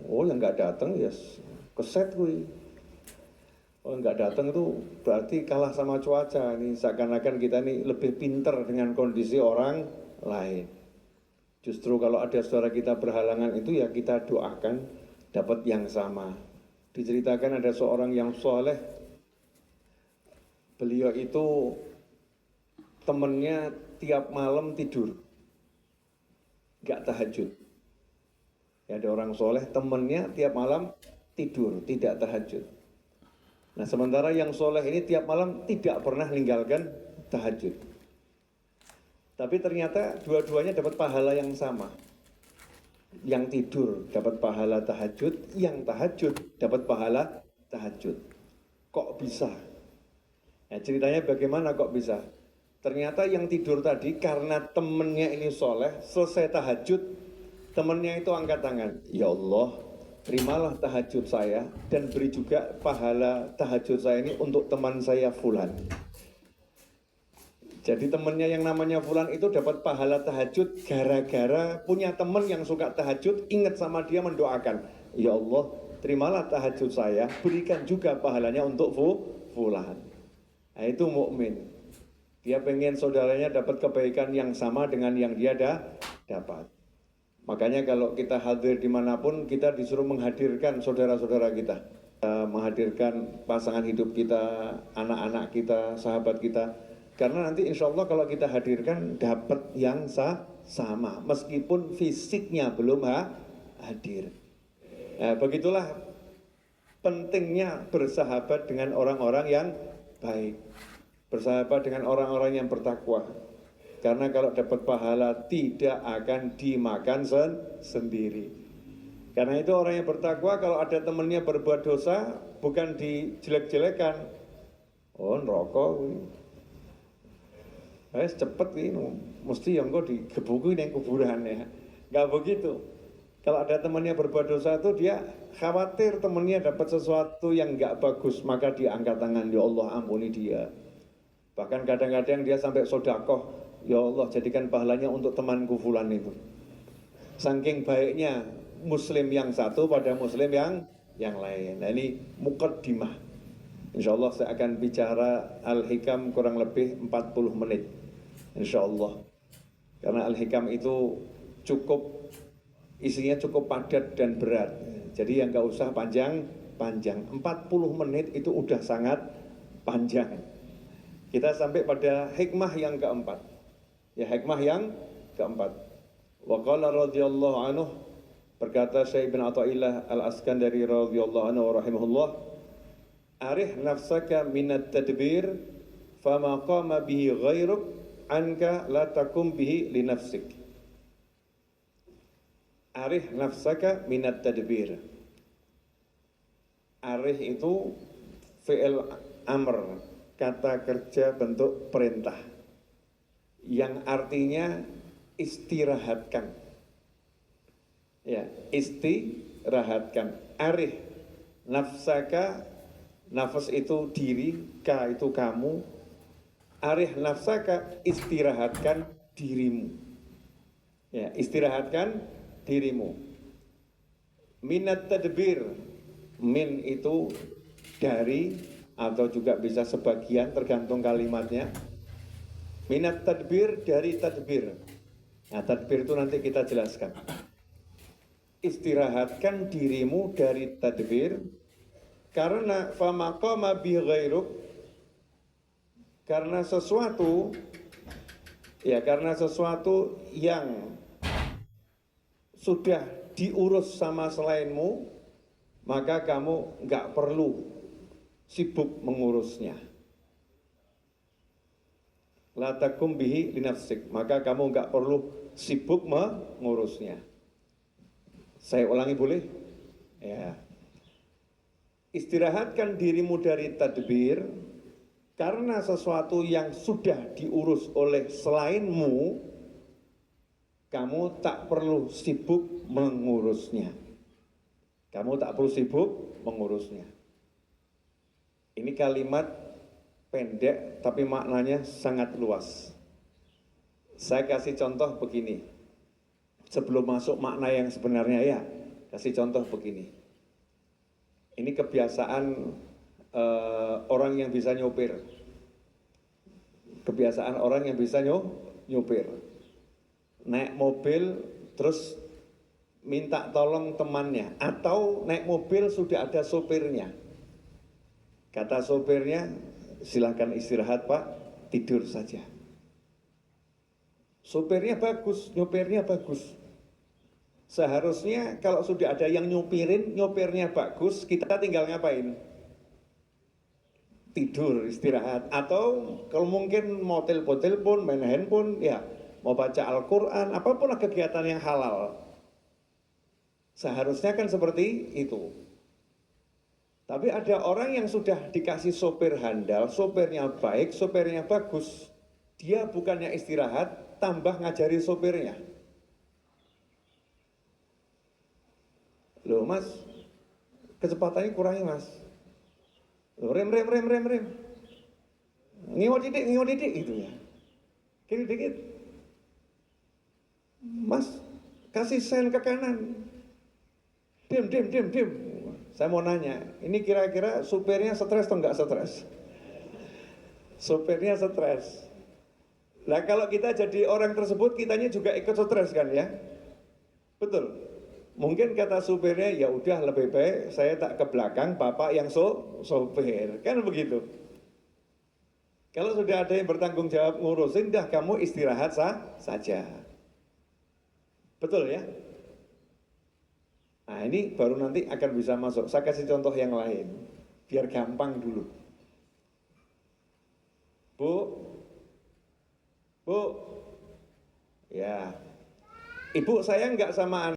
Oh, yang nggak datang ya keset gue. Oh, nggak datang itu berarti kalah sama cuaca nih. Seakan-akan kita nih lebih pinter dengan kondisi orang lain. Justru kalau ada saudara kita berhalangan itu ya kita doakan dapat yang sama. Diceritakan ada seorang yang soleh, beliau itu temennya tiap malam tidur, nggak tahajud. Ya, ada orang soleh temennya tiap malam tidur, tidak tahajud. Nah, sementara yang soleh ini tiap malam tidak pernah meninggalkan tahajud. Tapi ternyata dua-duanya dapat pahala yang sama. Yang tidur dapat pahala tahajud, yang tahajud dapat pahala tahajud. Kok bisa? Nah, ceritanya bagaimana kok bisa? Ternyata yang tidur tadi karena temennya ini soleh, selesai tahajud, temennya itu angkat tangan. Ya Allah, terimalah tahajud saya dan beri juga pahala tahajud saya ini untuk teman saya Fulan. Jadi temennya yang namanya Fulan itu dapat pahala tahajud gara-gara punya teman yang suka tahajud, ingat sama dia mendoakan. Ya Allah, terimalah tahajud saya, berikan juga pahalanya untuk Fulan. Nah, itu mukmin. Dia pengen saudaranya dapat kebaikan yang sama dengan yang dia dapat. Makanya kalau kita hadir dimanapun, kita disuruh menghadirkan saudara-saudara kita. Menghadirkan pasangan hidup kita, anak-anak kita, sahabat kita. Karena nanti insya Allah kalau kita hadirkan dapat yang sama, meskipun fisiknya belum hadir. Nah, begitulah pentingnya bersahabat dengan orang-orang yang baik. Bersahabat dengan orang-orang yang bertakwa. Karena kalau dapat pahala tidak akan dimakan sendiri. Karena itu orang yang bertakwa kalau ada temannya berbuat dosa bukan dijelek-jelekan. Oh, neraka cepet ini, mesti yang kok digebukin yang kuburan ya. Gak begitu. Kalau ada temannya berbuat dosa itu dia khawatir temannya dapat sesuatu yang gak bagus, maka dia angkat tangan, ya Allah ampuni dia. Bahkan kadang-kadang dia sampai sodakoh, ya Allah jadikan pahalanya untuk temanku Fulan itu. Saking baiknya muslim yang satu pada muslim yang lain. Nah, ini mukaddimah. Insya Allah saya akan bicara Al-Hikam kurang lebih 40 menit. Insya Allah. Karena Al-Hikam itu isinya cukup padat dan berat. Jadi yang gak usah panjang-panjang. 40 menit itu udah sangat panjang. Kita sampai pada hikmah yang keempat. Ya, hikmah yang keempat. Wa qala radhiyallahu anhu, berkata Syekh bin Athaillah Al-Askandari radhiyallahu anhu wa rahimahullah, arih nafsaka minat tadbir fama qama bihi ghairuk anka la takum bihi li nafsik. Arih nafsaka minat tadbir. Arih itu fi'il amr, kata kerja bentuk perintah, yang artinya istirahatkan. Ya, istirahatkan. Arih nafsaka, nafas itu diri, ka itu kamu. Arih nafsaka, istirahatkan dirimu. Ya, istirahatkan dirimu. Minat tadbir, min itu dari atau juga bisa sebagian tergantung kalimatnya. Minat tadbir dari tadbir. Nah, tadbir itu nanti kita jelaskan. Istirahatkan dirimu dari tadbir karena famaqama bi ghairuk, karena sesuatu yang sudah diurus sama selainmu, maka kamu nggak perlu sibuk mengurusnya. La takum bihi linafsik, maka kamu nggak perlu sibuk mengurusnya. Saya ulangi boleh? Ya. Istirahatkan dirimu dari tadbir karena sesuatu yang sudah diurus oleh selainmu, kamu tak perlu sibuk mengurusnya. Kamu tak perlu sibuk mengurusnya. Ini kalimat pendek tapi maknanya sangat luas. Saya kasih contoh begini. Sebelum masuk makna yang sebenarnya ya, Kasih contoh begini. Ini kebiasaan orang yang bisa nyopir. Kebiasaan orang yang bisa nyopir. Naik mobil terus minta tolong temannya, atau naik mobil sudah ada sopirnya. Kata sopirnya, silahkan istirahat Pak, tidur saja. Sopirnya bagus, nyopirnya bagus. Seharusnya kalau sudah ada yang nyupirin, nyopirnya bagus, kita tinggal ngapain? Tidur, istirahat. Atau kalau mungkin mau telepon, main handphone, ya mau baca Al-Quran, apapun kegiatan yang halal. Seharusnya kan seperti itu. Tapi ada orang yang sudah dikasih sopir handal, sopirnya baik, sopirnya bagus. Dia bukannya istirahat, tambah ngajari sopirnya. Loh mas, kecepatannya kurangi mas. Loh, rem. Ngiwat didik gitu ya. Kiri dikit. Mas, kasih sen ke kanan. Diam. Saya mau nanya, ini kira-kira supirnya stres atau enggak stres? Supirnya stres. Nah kalau kita jadi orang tersebut, kitanya juga ikut stres kan ya? Betul. Mungkin kata supirnya, ya udah lebih baik saya tak ke belakang, bapak yang sopir, kan begitu. Kalau sudah ada yang bertanggung jawab ngurusin, dah kamu istirahat saja. Betul ya? Nah ini baru nanti akan bisa masuk. Saya kasih contoh yang lain, biar gampang dulu. Bu, ya, ibu saya nggak sama anak.